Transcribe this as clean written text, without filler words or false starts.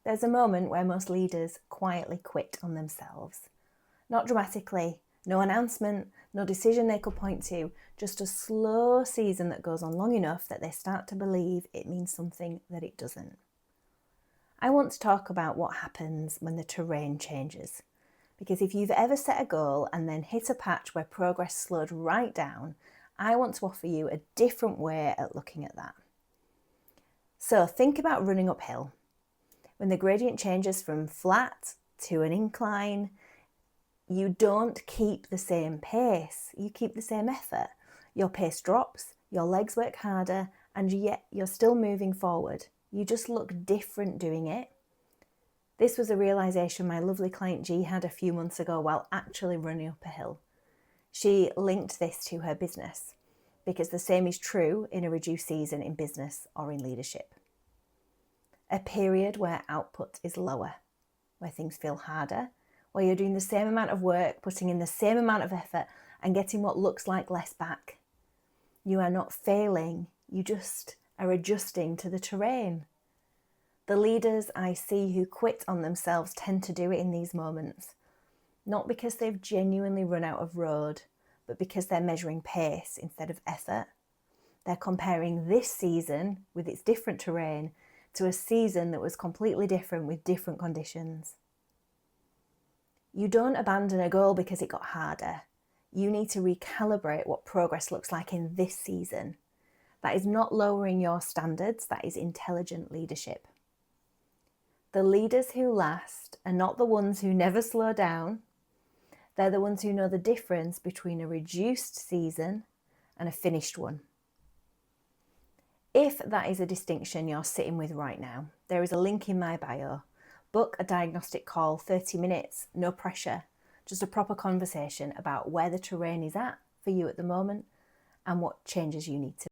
There's a moment where most leaders quietly quit on themselves. Not dramatically, no announcement, no decision they could point to, just a slow season that goes on long enough that they start to believe it means something that it doesn't. I want to talk about what happens when the terrain changes. Because if you've ever set a goal and then hit a patch where progress slowed right down, I want to offer you a different way at looking at that. So think about running uphill. When the gradient changes from flat to an incline, you don't keep the same pace, you keep the same effort. Your pace drops, your legs work harder, and yet you're still moving forward. You just look different doing it. This was a realisation my lovely client G had a few months ago while actually running up a hill. She linked this to her business, because the same is true in a reduced season in business or in leadership. A period where output is lower, where things feel harder, where you're doing the same amount of work, putting in the same amount of effort and getting what looks like less back. You are not failing, you just are adjusting to the terrain. The leaders I see who quit on themselves tend to do it in these moments, not because they've genuinely run out of road, but because they're measuring pace instead of effort. They're comparing this season with its different terrain to a season that was completely different with different conditions. You don't abandon a goal because it got harder. You need to recalibrate what progress looks like in this season. That is not lowering your standards, that is intelligent leadership. The leaders who last are not the ones who never slow down. They're the ones who know the difference between a reduced season and a finished one. If that is a distinction you're sitting with right now, there is a link in my bio. Book a diagnostic call, 30 minutes, no pressure, just a proper conversation about where the terrain is at for you at the moment and what changes you need to